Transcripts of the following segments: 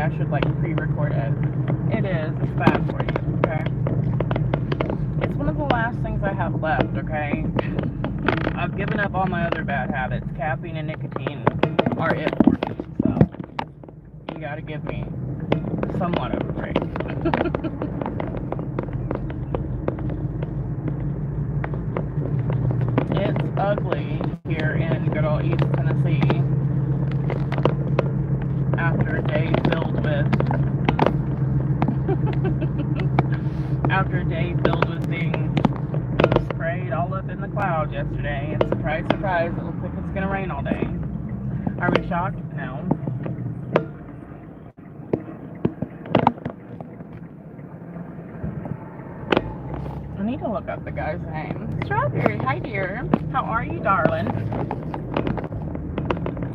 I should like pre-record it. It is. It's bad for you, okay? It's one of the last things I have left, okay? I've given up all my other bad habits. Caffeine and nicotine are it for me, so you gotta give me somewhat of a break. It's ugly here in good old East Tennessee after a day filled with being sprayed all up in the clouds yesterday, and surprise, surprise, it looks like it's gonna rain all day. Are we shocked? No. I need to look up the guy's name. Strawberry, hi dear. How are you, darling?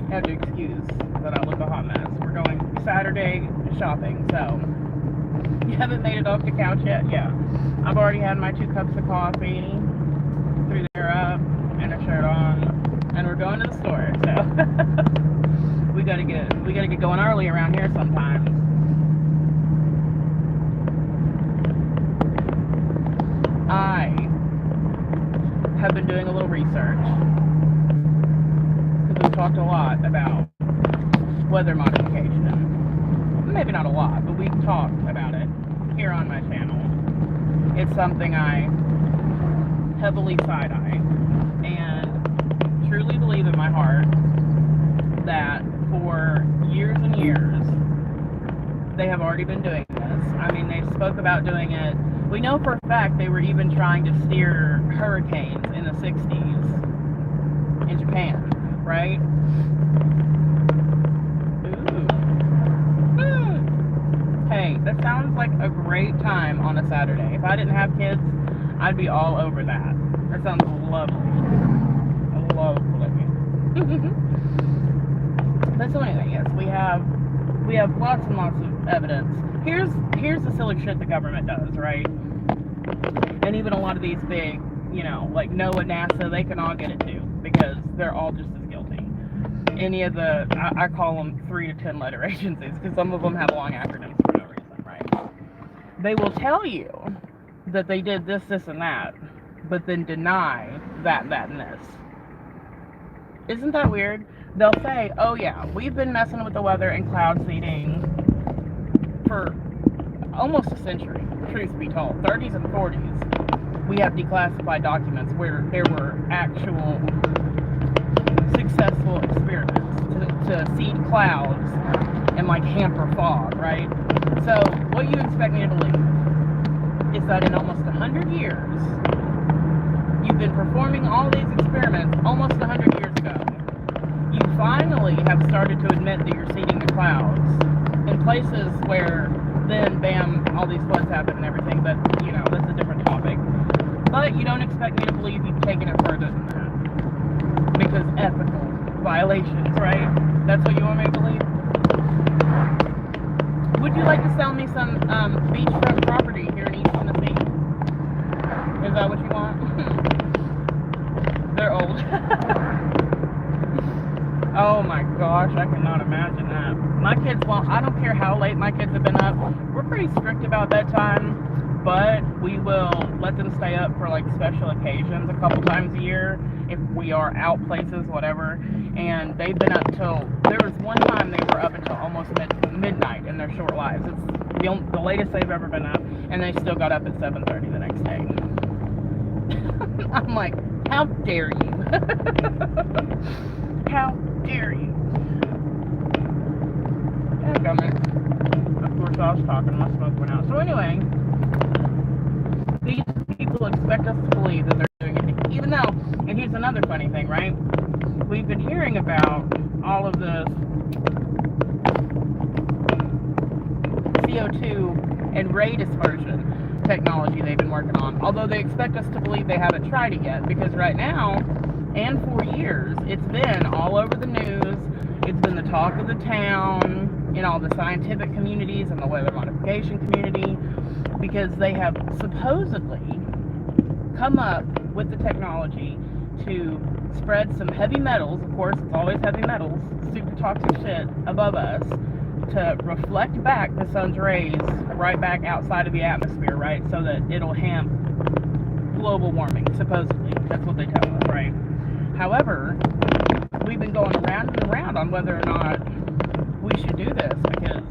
You have to excuse that I look a hot mess. We're going Saturday shopping, so you haven't made it off the couch yet? Yeah. I've already had my 2 cups of coffee, threw their up, and a shirt on, and we're going to the store, so we gotta get going early around here sometimes. I have been doing a little research because we've talked a lot about weather modification. Maybe not a lot, but we've talked about it here on my channel. It's something I heavily side-eye and truly believe in my heart that for years and years they have already been doing this. I mean, they spoke about doing it. We know for a fact they were even trying to steer hurricanes in the 60s in Japan, right? Ooh. Hey, that sounds like a great time on a Saturday. If I didn't have kids, I'd be all over that. That sounds lovely. Lovely. But so anyway, yes, we have lots and lots of evidence. Here's the silly shit the government does, right? And even a lot of these big, like NOAA, NASA, they can all get it too, because they're all just as guilty. Any of the, I call them 3 to 10 letter agencies, because some of them have long acronyms for no reason, right? They will tell you that they did this, this, and that, but then deny that, and this. Isn't that weird? They'll say, oh yeah, we've been messing with the weather and cloud seeding for almost a century, truth be told. 30s and 40s, we have declassified documents where there were actual successful experiments to seed clouds and like hamper fog, right? So what you expect me to believe is that in almost 100 years, you've been performing all these experiments almost 100 years ago. You finally have started to admit that you're seeding the clouds in places where then, bam, all these floods happen and everything, but, that's a different topic. But you don't expect me to believe you've taken it further than that. Because ethical violations, right? That's what you want me to believe? Would you like to sell me some beachfront property here in East Tennessee? Is that what you want? They're old. Oh my gosh, I cannot imagine that. My kids won't, I don't care how late my kids have been up. We're pretty strict about that time, but we will let them stay up for like special occasions a couple times a year if we are out places, whatever. And they've been up till, there was one time they were up until almost midnight in their short lives. It's the latest they've ever been up, and they still got up at 7:30 the next day. I'm like, how dare you? How dare you? Dadgummit. Of course, I was talking, my smoke went out. So anyway, these people expect us to believe that they're doing it, even though, and here's another funny thing, right? We've been hearing about all of the CO2 and ray dispersion technology they've been working on, although they expect us to believe they haven't tried it yet, because right now, and for years, it's been all over the news. It's been the talk of the town in all the scientific communities and the weather modification community, because they have supposedly come up with the technology to spread some heavy metals, of course it's always heavy metals, super toxic shit, above us, to reflect back the sun's rays right back outside of the atmosphere, right? So that it'll hamp global warming, supposedly. That's what they tell us, right? However, we've been going around and around on whether or not we should do this because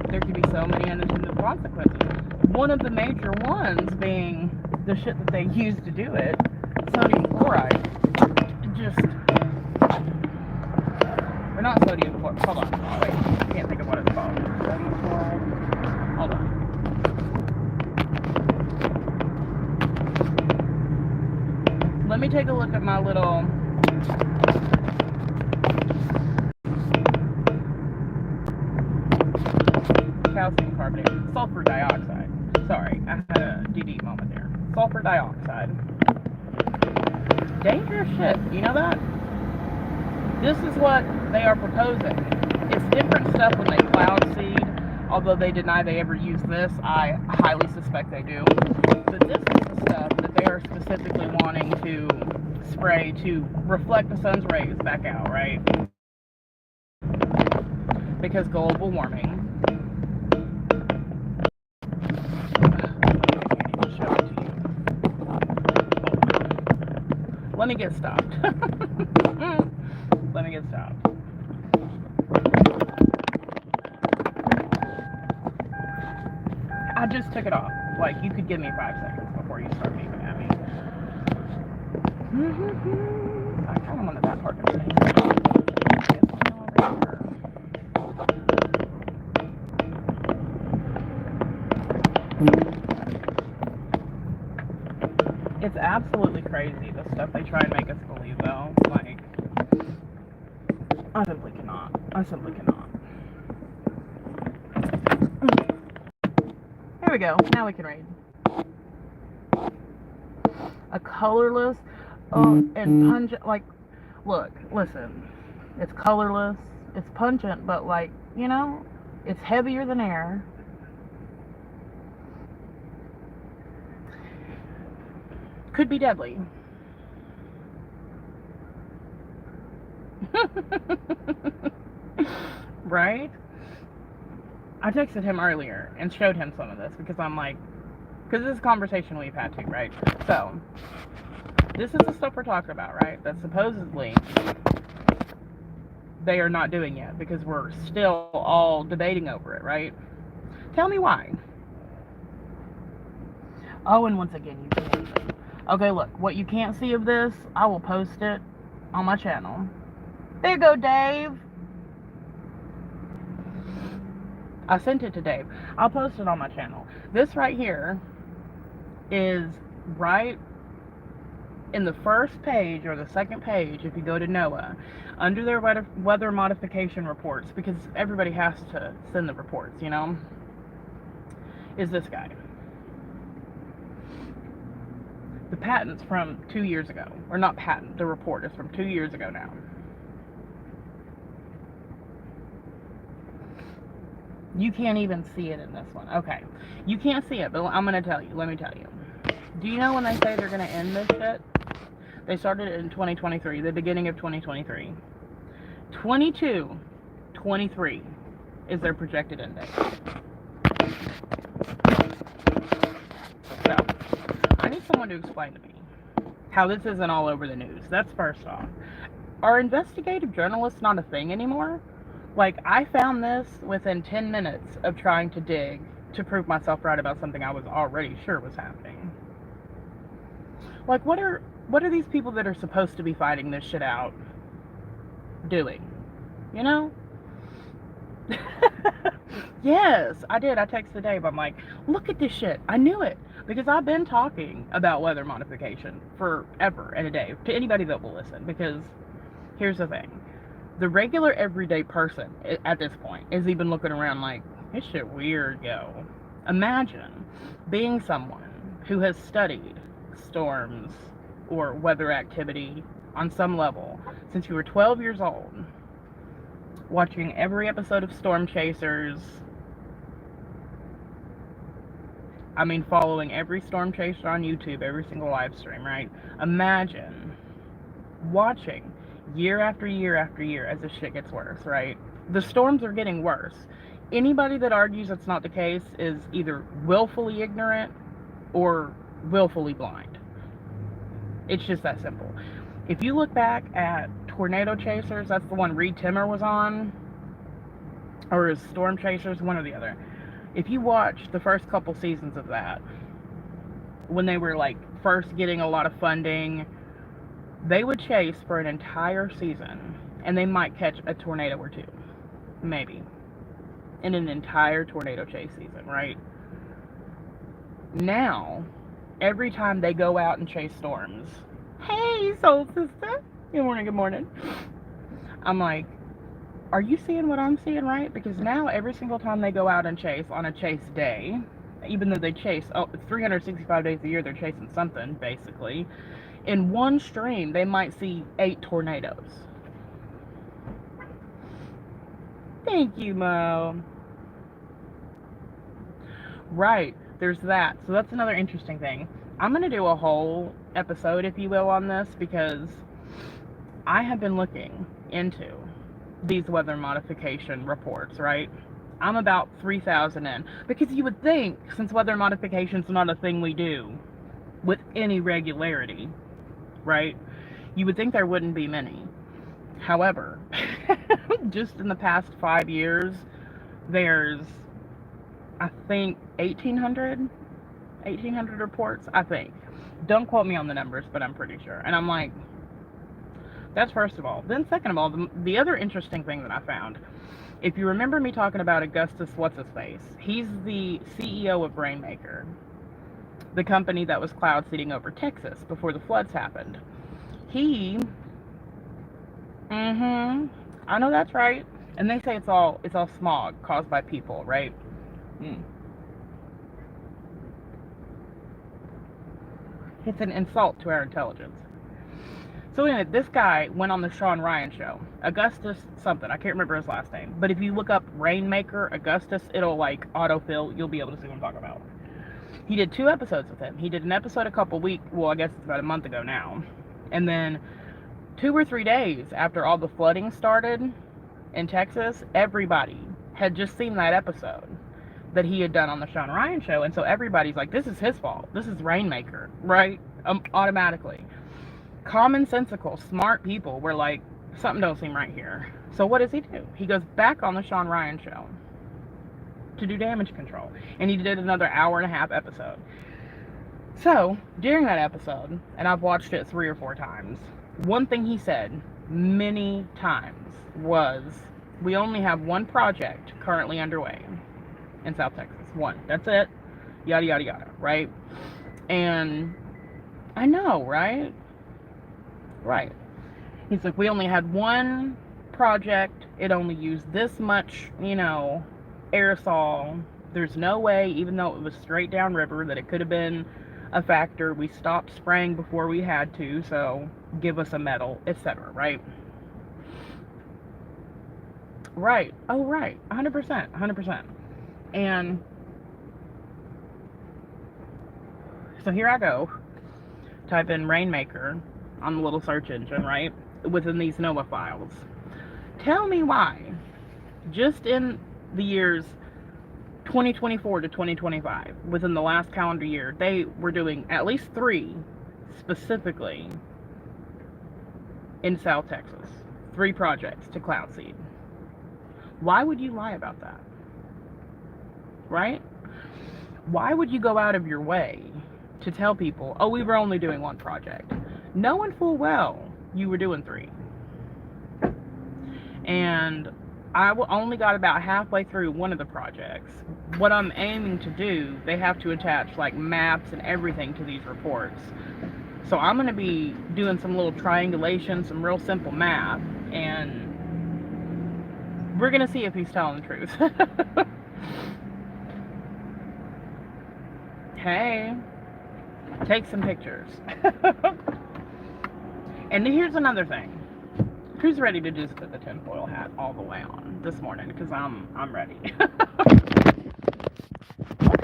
there could be so many unintended consequences. One of the major ones being the shit that they use to do it, sodium chloride. Just, or not sodium chloride, hold on, wait, I can't think of what it's called. Sodium chloride, hold on. Let me take a look at my little calcium carbonate, sulfur dioxide. Sorry, I had a DD moment there. Sulfur dioxide. Dangerous shit, you know that? This is what they are proposing. It's different stuff when they cloud seed, although they deny they ever use this. I highly suspect they do. But this is the stuff that they are specifically wanting to spray to reflect the sun's rays back out, right? Because global warming. Let me get stopped. Let me get stopped. I just took it off. Like, you could give me 5 seconds before you start beeping at me. I kind of wanted that part to stay. It's absolutely crazy, the stuff they try and make us believe, though. Like, I simply cannot. I simply cannot. Here we go. Now we can read. A colorless and pungent, like, look, listen. It's colorless, it's pungent, but, like, you know, it's heavier than air. Could be deadly. Right? I texted him earlier and showed him some of this because I'm like, because this is a conversation we've had too, right? So, this is the stuff we're talking about, right? That supposedly they are not doing yet because we're still all debating over it, right? Tell me why. Oh, and once again, you can't see. Okay, look, what you can't see of this, I will post it on my channel. There you go, Dave. I sent it to Dave. I'll post it on my channel. This right here is right in the first page or the second page, if you go to NOAA, under their weather modification reports, because everybody has to send the reports, you know, is this guy. The patent's from 2 years ago. Or not patent, the report is from 2 years ago now. You can't even see it in this one. Okay. You can't see it, but I'm going to tell you. Let me tell you. Do you know when they say they're going to end this shit? They started it in 2023, the beginning of 2023. 23 is their projected end date. So, I need someone to explain to me how this isn't all over the news. That's first off. Are investigative journalists not a thing anymore? Like, I found this within 10 minutes of trying to dig to prove myself right about something I was already sure was happening. Like, what are these people that are supposed to be fighting this shit out doing? You know? Yes, I did. I texted Dave. I'm like, look at this shit. I knew it. Because I've been talking about weather modification forever and a day to anybody that will listen. Because here's the thing. The regular everyday person at this point is even looking around like, this shit weird, yo. Imagine being someone who has studied storms or weather activity on some level since you were 12 years old, watching every episode of Storm Chasers. I mean, following every storm chaser on YouTube, every single live stream, right? Imagine watching year after year after year as this shit gets worse, right? The storms are getting worse. Anybody that argues that's not the case is either willfully ignorant or willfully blind. It's just that simple. If you look back at Tornado Chasers, that's the one Reed Timmer was on, or is Storm Chasers, one or the other. If you watch the first couple seasons of that, when they were like first getting a lot of funding, they would chase for an entire season, and they might catch a tornado or two, maybe, in an entire tornado chase season, right? Now, every time they go out and chase storms, hey, soul sister, good morning, good morning. I'm like, are you seeing what I'm seeing, right? Because now every single time they go out and chase on a chase day, even though they chase, 365 days a year, they're chasing something, basically. In one stream, they might see 8 tornadoes. Thank you, Mo. Right, there's that. So that's another interesting thing. I'm going to do a whole episode, if you will, on this, because I have been looking into these weather modification reports, right? I'm about 3,000 in, because you would think, since weather modification is not a thing we do with any regularity, right, you would think there wouldn't be many. However, just in the past 5 years, there's, I think, 1,800 reports, I think. Don't quote me on the numbers, but I'm pretty sure. And I'm like, that's first of all. Then second of all, the other interesting thing that I found, if you remember me talking about Augustus What's-His-Face, he's the CEO of Rainmaker, the company that was cloud seeding over Texas before the floods happened. I know that's right. And they say it's all smog caused by people, right? It's an insult to our intelligence. So anyway, this guy went on the Sean Ryan show. Augustus something. I can't remember his last name. But if you look up Rainmaker Augustus, it'll like autofill. You'll be able to see what I'm talking about. He did 2 episodes with him. He did an episode a couple weeks, well, I guess it's about a month ago now. And then 2 or 3 days after all the flooding started in Texas, everybody had just seen that episode that he had done on the Sean Ryan show. And so everybody's like, this is his fault. This is Rainmaker, right? Automatically. Commonsensical, smart people were like, something don't seem right here. So what does he do? He goes back on the Sean Ryan show to do damage control. And he did another 1.5-hour episode. So, during that episode, and I've watched it 3 or 4 times, one thing he said many times was, we only have one project currently underway in South Texas. One. That's it. Yada, yada, yada. Right? And I know, right? Right. He's like, we only had one project. It only used this much, aerosol. There's no way, even though it was straight down river, that it could have been a factor. We stopped spraying before we had to, so give us a medal, etc. Right? Right. Oh, right. 100%. 100%. And so here I go. Type in Rainmaker on the little search engine, right? Within these NOAA files. Tell me why, just in the years 2024 to 2025, within the last calendar year, they were doing at least 3 specifically in South Texas. 3 projects to cloud seed. Why would you lie about that? Right? Why would you go out of your way to tell people, oh, we were only doing 1 project, knowing full well you were doing 3? And I only got about halfway through one of the projects. What I'm aiming to do, they have to attach like maps and everything to these reports. So I'm going to be doing some little triangulation, some real simple math, and we're going to see if he's telling the truth. Hey, take some pictures. And here's another thing. Who's ready to just put the tinfoil hat all the way on this morning? Because I'm ready. What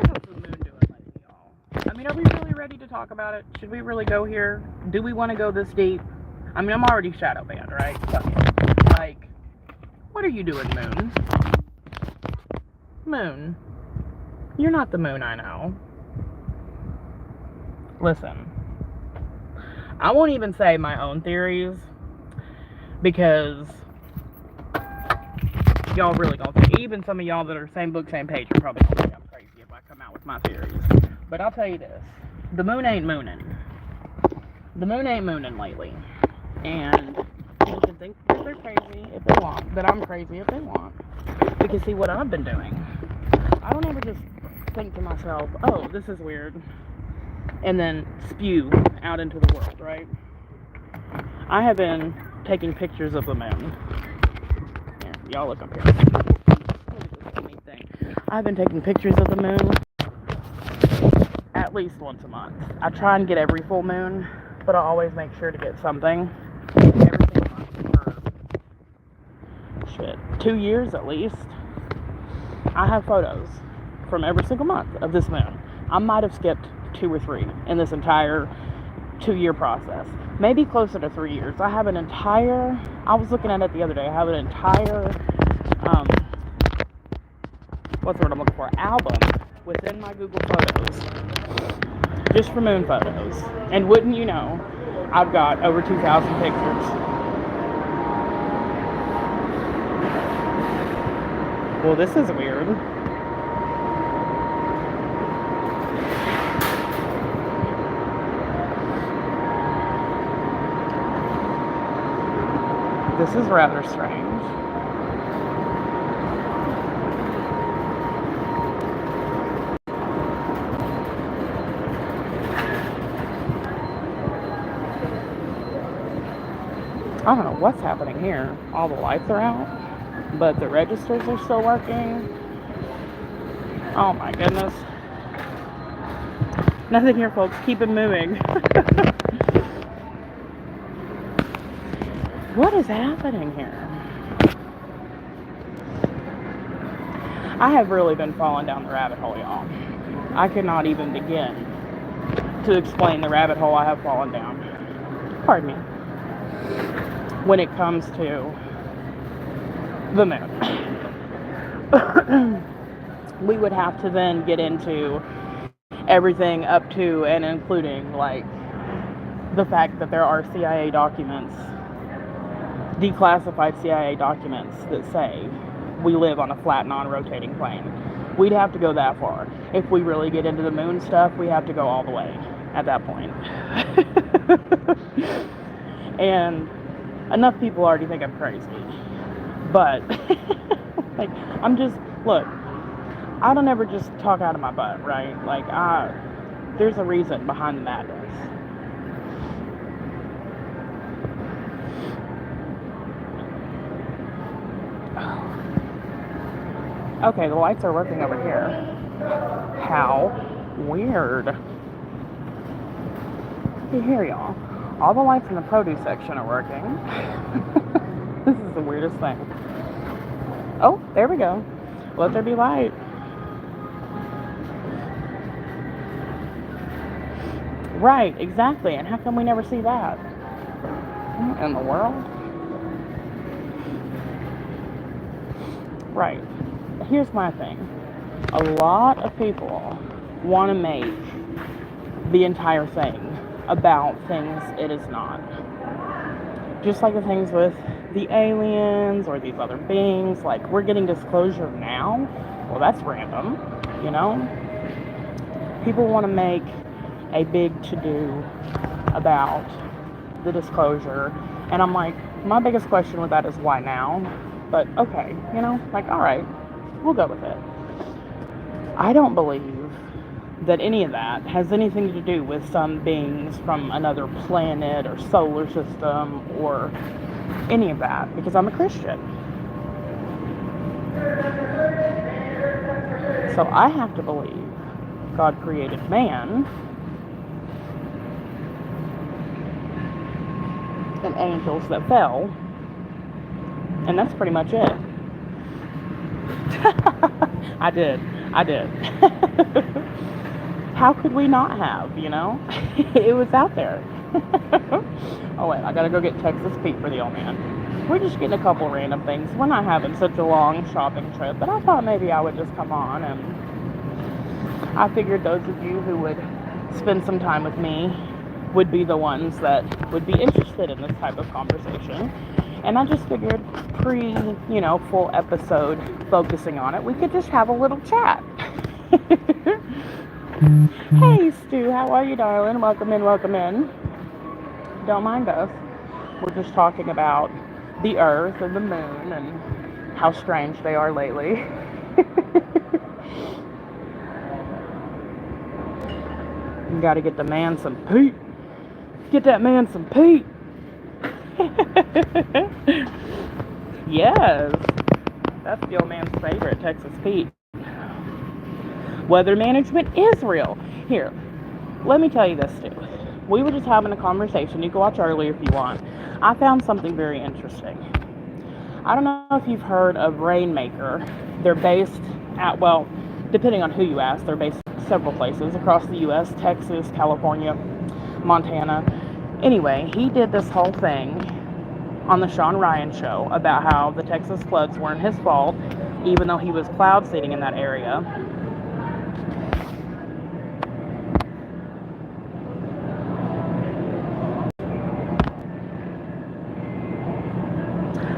is the moon doing lately, y'all? I mean, are we really ready to talk about it? Should we really go here? Do we want to go this deep? I mean, I'm already shadow banned, right? Fuck it. Like, what are you doing, moon? Moon. You're not the moon, I know. Listen, I won't even say my own theories, because y'all really gonna think, even some of y'all that are same book, same page, are probably gonna think I'm crazy if I come out with my theories. But I'll tell you this, the moon ain't mooning. The moon ain't mooning lately. And you can think that they're crazy if they want, that I'm crazy if they want. Because see what I've been doing, I don't ever just think to myself, oh, this is weird, and then spew out into the world, right? I have been taking pictures of the moon. Here, y'all look up here. Look at this neat thing. I've been taking pictures of the moon at least once a month. I try and get every full moon, but I always make sure to get something every single month for 2 years at least. I have photos from every single month of this moon. I might have skipped 2 or 3 in this entire 2-year process. Maybe closer to 3 years. I have an entire, I was looking at it the other day, I have an entire, what's the word I'm looking for, album within my Google Photos, just for moon photos. And wouldn't you know, I've got over 2,000 pictures. Well, this is weird. This is rather strange. I don't know what's happening here. All the lights are out, but the registers are still working. Oh my goodness. Nothing here, folks. Keep it moving. What is happening here? I have really been falling down the rabbit hole, y'all. I cannot even begin to explain the rabbit hole I have fallen down. Pardon me. When it comes to the moon. We would have to then get into everything up to and including, like, the fact that there are CIA documents, declassified CIA documents, that say we live on a flat, non-rotating plane. We'd have to go that far. If we really get into the moon stuff, we have to go all the way at that point. And enough people already think I'm crazy. But, like, I'm just, look, I don't ever just talk out of my butt, right? Like, there's a reason behind the madness. Okay, the lights are working over here. How weird. Here, y'all. All the lights in the produce section are working. This is the weirdest thing. Oh, there we go. Let there be light. Right, exactly. And how come we never see that? What in the world? Right. Here's my thing. A lot of people want to make the entire thing about things it is not. Just like the things with the aliens or these other beings, like, we're getting disclosure now. Well, that's random, you know? People want to make a big to-do about the disclosure, and I'm like, my biggest question with that is why now? But okay, you know, like, alright, we'll go with it. I don't believe that any of that has anything to do with some beings from another planet or solar system or any of that, because I'm a Christian. So I have to believe God created man and angels that fell, and that's pretty much it. I did. How could we not have, you know? It was out there. Oh wait, I gotta go get Texas Pete for the old man. We're just getting a couple random things. We're not having such a long shopping trip, but I thought maybe I would just come on, and I figured those of you who would spend some time with me would be the ones that would be interested in this type of conversation. And I just figured full episode focusing on it, we could just have a little chat. Hey Stu, how are you, darling? Welcome in. Don't mind us. We're just talking about the earth and the moon and how strange they are lately. You gotta get the man some Pete. Get that man some Pete. Yes, that's the old man's favorite, Texas Pete. Weather management is real. Here, let me tell you this, Stu. We were just having a conversation. You can watch earlier if you want. I found something very interesting. I don't know if you've heard of Rainmaker. They're based at, well, depending on who you ask, they're based several places across the U.S., Texas, California, Montana. Anyway, he did this whole thing on the Sean Ryan show about how the Texas floods weren't his fault, even though he was cloud seeding in that area.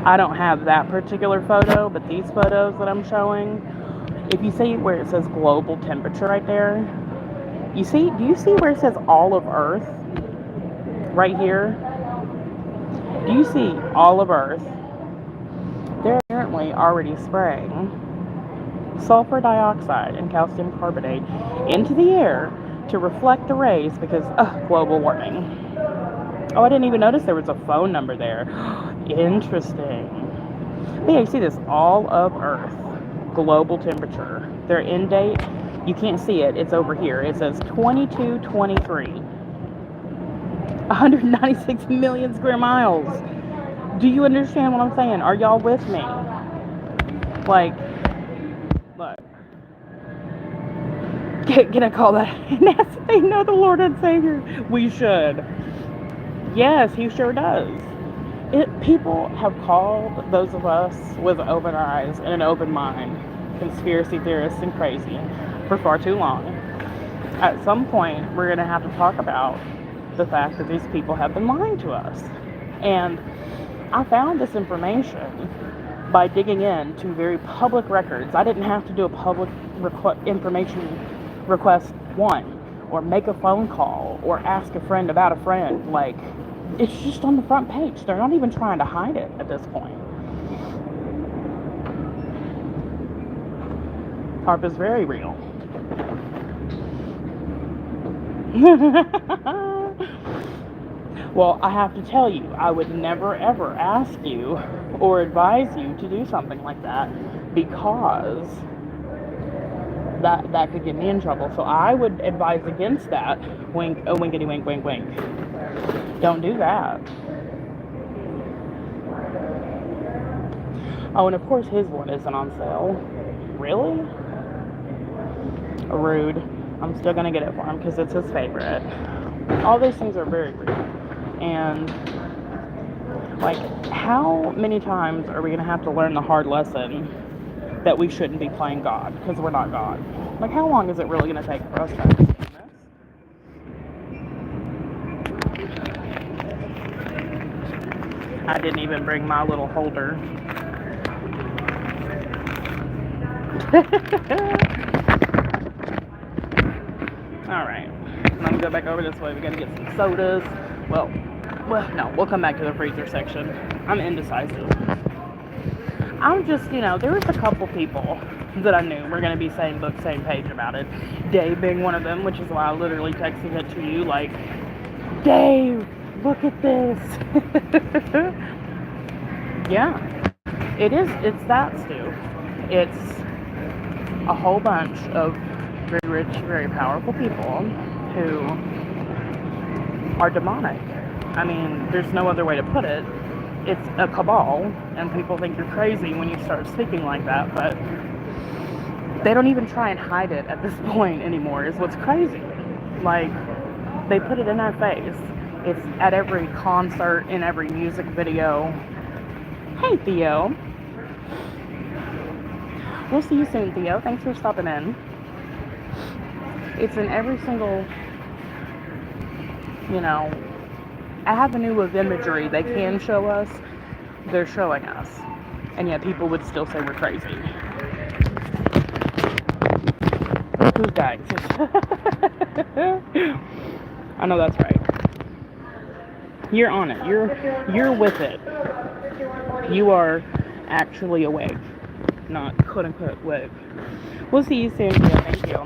I don't have that particular photo, but these photos that I'm showing, if you see where it says global temperature right there, do you see where it says all of Earth right here? Do you see all of Earth? They're apparently already spraying sulfur dioxide and calcium carbonate into the air to reflect the rays because global warming. Oh, I didn't even notice there was a phone number there. Interesting. But yeah, you see this, all of Earth, global temperature. Their end date, you can't see it, it's over here. It says 2223. 196 million square miles. Do you understand what I'm saying? Are y'all with me? Like, look. Can I call that NASA? They know the Lord and Savior. We should. Yes, he sure does. People have called those of us with open eyes and an open mind conspiracy theorists and crazy for far too long. At some point, we're going to have to talk about the fact that these people have been lying to us. And I found this information by digging into very public records. I didn't have to do a public information request one, or make a phone call, or ask a friend about a friend. Like, it's just on the front page. They're not even trying to hide it at this point. TARP is very real. Well, I have to tell you, I would never ever ask you or advise you to do something like that, because that could get me in trouble. So I would advise against that. Wink, oh, winkety wink, wink, wink. Don't do that. Oh, and of course his one isn't on sale. Really? Rude. I'm still gonna get it for him because it's his favorite. All these things are very rude. And, like, how many times are we gonna have to learn the hard lesson that we shouldn't be playing God because we're not God? Like, how long is it really gonna take for us to understand this? I didn't even bring my little holder. Alright, let me go back over this way. We gotta get some sodas. Well, no, we'll come back to the freezer section. I'm indecisive. I'm just, there was a couple people that I knew were gonna be same book, same page about it. Dave being one of them, which is why I literally texted it to you, like, Dave, look at this. Yeah, it's that, Stu. It's a whole bunch of very rich, very powerful people who are demonic. I mean, there's no other way to put it. It's a cabal, and people think you're crazy when you start speaking like that, but they don't even try and hide it at this point anymore, is what's crazy. Like, they put it in our face. It's at every concert, in every music video. Hey, Theo. We'll see you soon, Theo. Thanks for stopping in. It's in every single, you know, avenue of imagery they can show us, they're showing us. And yet people would still say we're crazy. Who's dying? I know that's right. You're on it. You're with it. You are actually awake, not quote unquote awake. We'll see you soon. Yeah, thank you.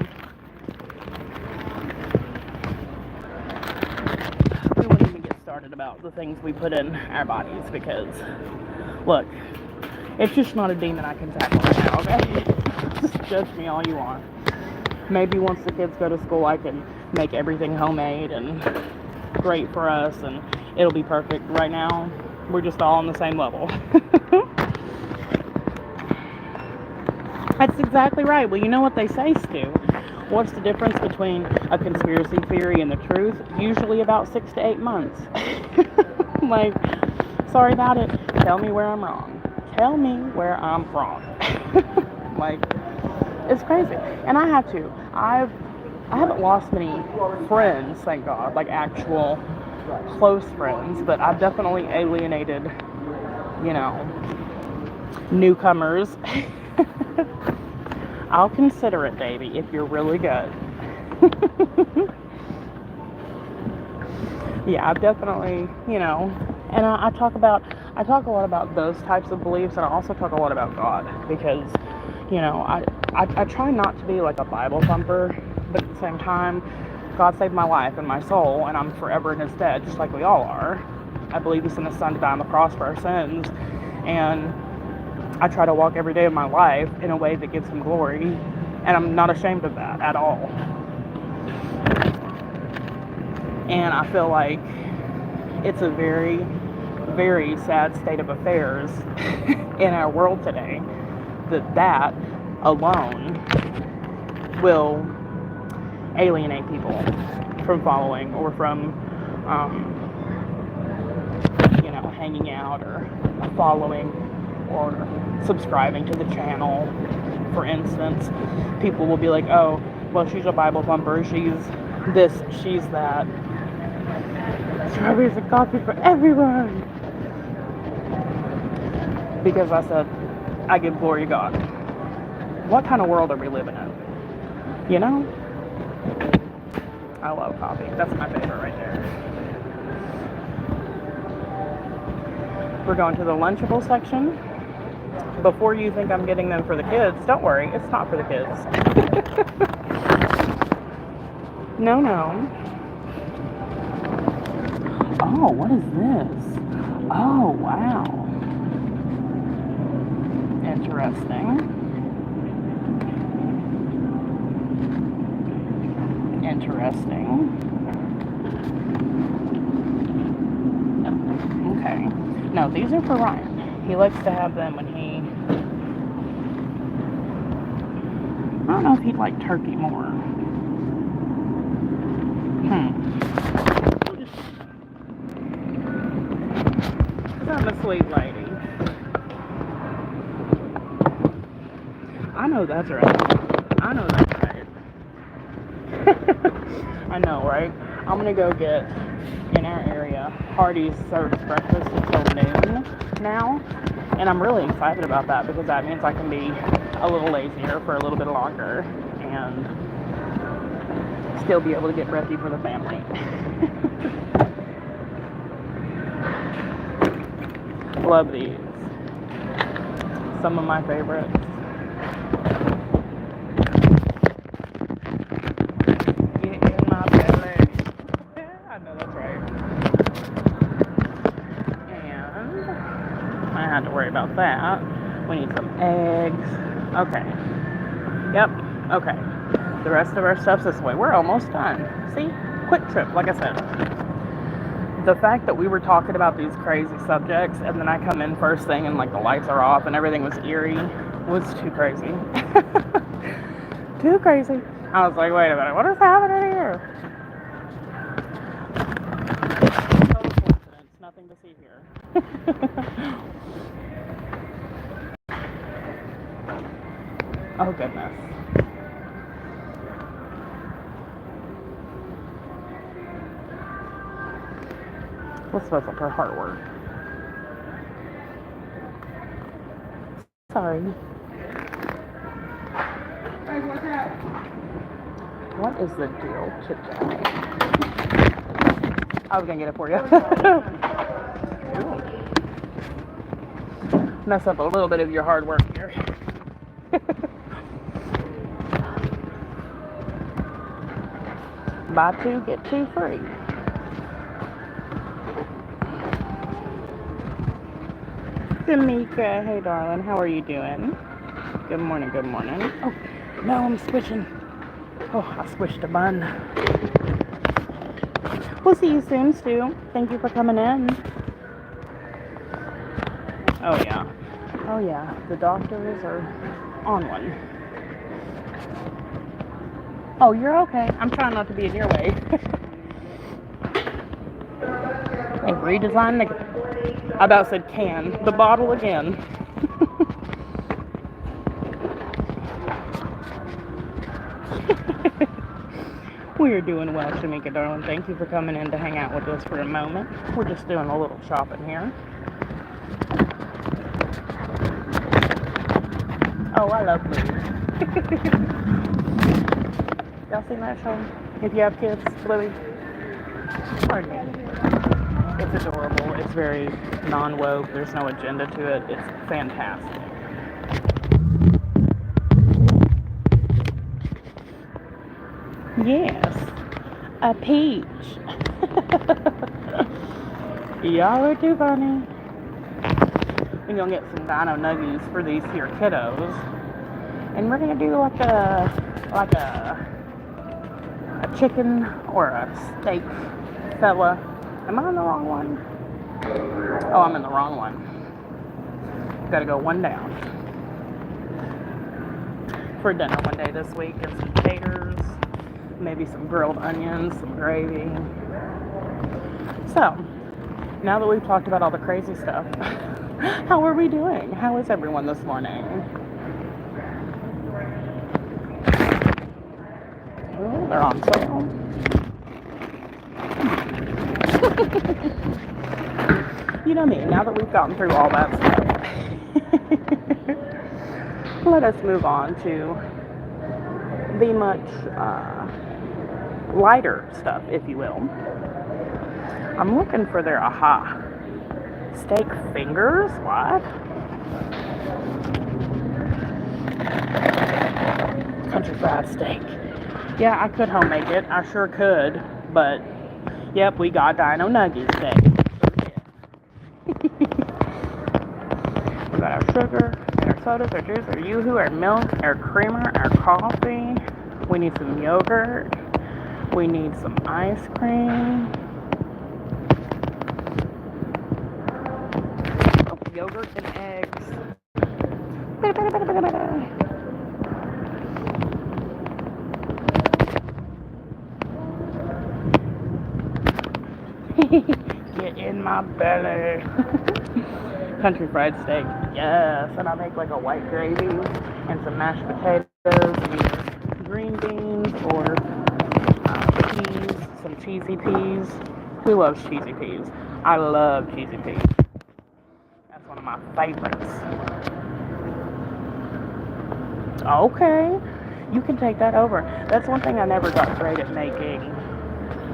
We won't even get started about the things we put in our bodies because, look, it's just not a demon I can tackle right now. Okay, just judge me all you want. Maybe once the kids go to school, I can make everything homemade and great for us, and it'll be perfect. Right now, we're just all on the same level. That's exactly right. Well, you know what they say, Stu. What's the difference between a conspiracy theory and the truth? Usually about 6 to 8 months. Like, sorry about it. Tell me where I'm wrong. Tell me where I'm wrong. Like, it's crazy. And I have to. I haven't lost many friends, thank God, like actual close friends, but I've definitely alienated, you know, newcomers. I'll consider it, baby, if you're really good. Yeah, I've definitely, you know, and I talk a lot about those types of beliefs, and I also talk a lot about God, because, you know, I try not to be like a Bible thumper, but at the same time, God saved my life and my soul, and I'm forever in his debt, just like we all are. I believe he sent his son to die on the cross for our sins, and I try to walk every day of my life in a way that gives him glory, and I'm not ashamed of that at all. And I feel like it's a very, very sad state of affairs in our world today that alone will alienate people from following or from, you know, hanging out or following or subscribing to the channel. For instance, people will be like, oh, well, she's a Bible thumper, she's this, she's that. Strawberries and coffee for everyone. Because I said, I give glory to God. What kind of world are we living in? You know? I love coffee. That's my favorite right there. We're going to the Lunchable section. Before you think I'm getting them for the kids, don't worry, it's not for the kids. No. Oh, what is this? Oh, wow. Interesting. Okay. No, these are for Ryan. He likes to have them when he... I don't know if he'd like turkey more. I'm a sweet lady. I know that's right. I know, right? I'm gonna go get, in our area, Hardee's serves breakfast until noon now. And I'm really excited about that because that means I can be a little lazier for a little bit longer and still be able to get breathy for the family. Love these. Some of my favorites. Get in my belly. I know that's right. And I had to worry about that. We need some eggs. Okay. Yep. Okay. The rest of our stuff's this way. We're almost done. See? Quick trip, like I said. The fact that we were talking about these crazy subjects and then I come in first thing and like the lights are off and everything was eerie was too crazy. Too crazy. I was like, wait a minute, what is happening here? Total coincidence, nothing to see here. Oh, goodness. Let's mess up her hard work. Sorry. Hey, what's that? What is the deal today? I was gonna get it for you. Mess up a little bit of your hard work here. Buy two, get two free. Tamika, hey darling, how are you doing? Good morning, good morning. Oh, no, I'm squishing. Oh, I squished a bun. We'll see you soon, Stu. Thank you for coming in. Oh, yeah. Oh, yeah. The doctors are on one. Oh, you're okay. I'm trying not to be in your way. They redesigned the... I about said can. The bottle again. We are doing well, Shamika, darling. Thank you for coming in to hang out with us for a moment. We're just doing a little shopping here. Oh, I love Bluey. Y'all seen that show? If you have kids, Bluey. Pardon me. It's adorable. It's very non-woke. There's no agenda to it. It's fantastic. Yes. A peach. Y'all are too funny. We're gonna get some dino nuggies for these here kiddos. And we're gonna do like a chicken or a steak fella. Am I in the wrong one? Oh, I'm in the wrong one. Gotta go one down. For dinner one day this week, get some taters, maybe some grilled onions, some gravy. So, now that we've talked about all the crazy stuff, how are we doing? How is everyone this morning? Oh, they're on sale. You know me, now that we've gotten through all that stuff, let us move on to the much lighter stuff, if you will. I'm looking for their aha. Steak fingers? What? Country fried steak. Yeah, I could homemade it. I sure could. But, yep, we got dino nuggies today. We got our sugar, and our sodas, our juice, our yoo-hoo, our milk, our creamer, our coffee. We need some yogurt. We need some ice cream. Oh, yogurt and eggs. Get in my belly. Country fried steak, yes. And I make like a white gravy and some mashed potatoes and green beans or peas, some cheesy peas. Who loves cheesy peas? I love cheesy peas. That's one of my favorites. Okay, you can take that over. That's one thing I never got great at making.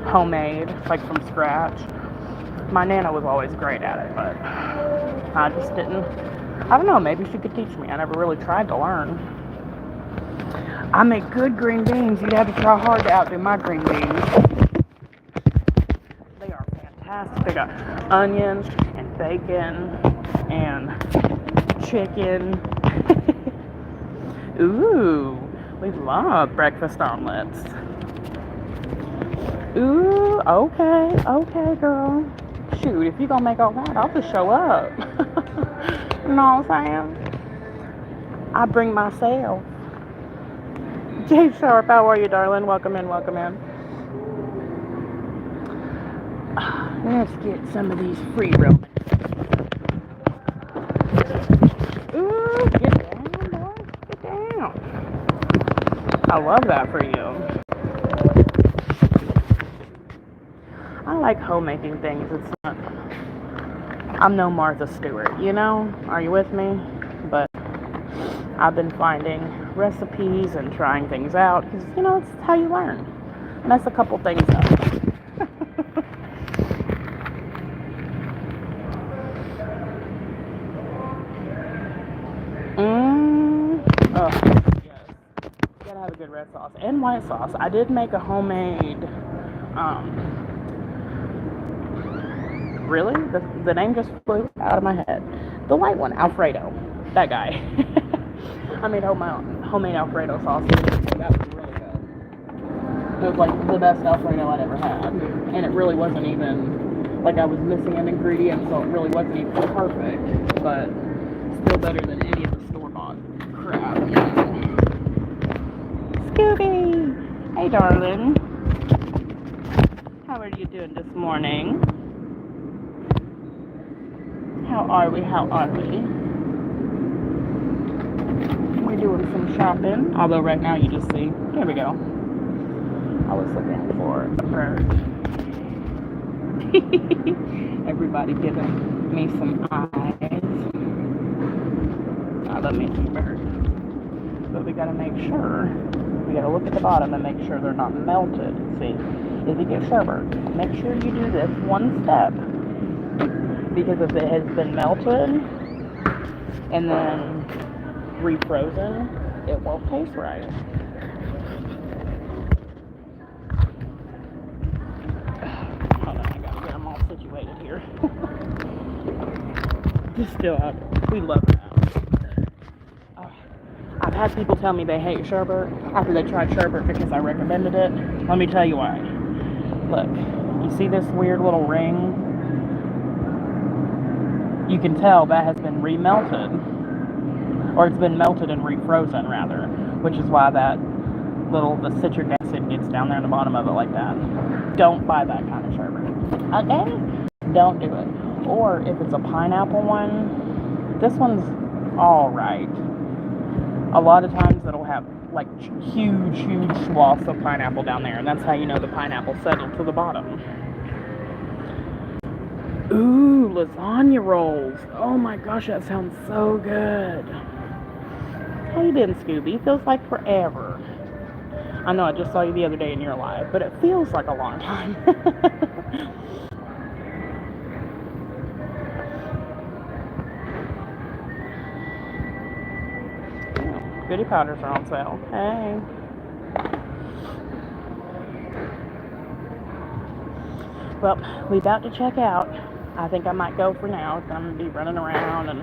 Homemade, like from scratch. My Nana was always great at it, but I just didn't. I don't know, maybe she could teach me. I never really tried to learn. I make good green beans. You'd have to try hard to outdo my green beans. They are fantastic. They got onions and bacon and chicken. Ooh, we love breakfast omelets. Ooh, okay, girl. Shoot, if you're gonna make all that, I'll just show up. You know what I'm saying? I bring myself. Jay Sharp, how are you, darling? Welcome in, welcome in. Let's get some of these free rolling. Ooh, get down, boy. Get down. I love that for you. I like homemaking things. It's not. I'm no Martha Stewart, you know? Are you with me? But I've been finding recipes and trying things out because, you know, it's how you learn. Mess a couple things up. Oh, yes. You gotta have a good red sauce and white sauce. I did make a homemade, really? The name just flew out of my head. The white one, Alfredo. That guy. I made homemade Alfredo sauce. That was really good. It was like the best Alfredo I'd ever had. And it really wasn't even, like I was missing an ingredient, so it really wasn't even perfect. But still better than any of the store-bought crap. Scooby! Hey, darling. How are you doing this morning? How are we? We're doing some shopping. Although right now you just see, here we go. I was looking for a bird. Everybody giving me some eyes. I love me some birds. But we gotta make sure. We gotta look at the bottom and make sure they're not melted. See, if you get sherbet, make sure you do this one step. Because if it has been melted and then refrozen, it won't taste right. Hold on, I gotta get them all situated here. Just still out. We love it out. I've had people tell me they hate sherbet after they tried sherbet because I recommended it. Let me tell you why. Look, you see this weird little ring? You can tell that has been remelted, or it's been melted and refrozen rather, which is why the citric acid gets down there in the bottom of it like that. Don't buy that kind of sherbet, okay? Don't do it. Or if it's a pineapple one, this one's all right. A lot of times it'll have like huge swaths of pineapple down there, and that's how you know the pineapple settled to the bottom. Ooh, lasagna rolls. Oh my gosh, that sounds so good. How you been, Scooby? Feels like forever. I know I just saw you the other day in your life, but it feels like a long time. Goody powders are on sale. Hey. Well, we about to check out. I think I might go for now. It's going to be running around, and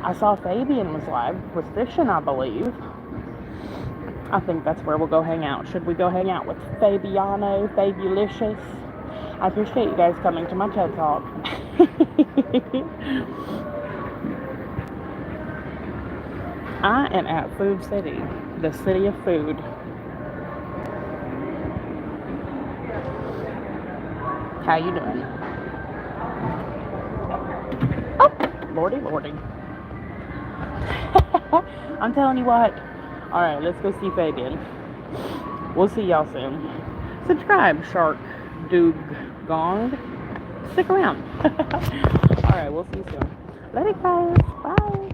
I saw Fabian was fishing, I believe. I think that's where we'll go hang out. Should we go hang out with Fabiano, Fabulicious? I appreciate you guys coming to my TED Talk. I am at Food City, the city of food. How you doing? Oh, lordy. I'm telling you what. Alright, let's go see Fabian. We'll see y'all soon. Subscribe, Shark Doog Gong. Stick around. Alright, we'll see you soon. Let it guys. Bye.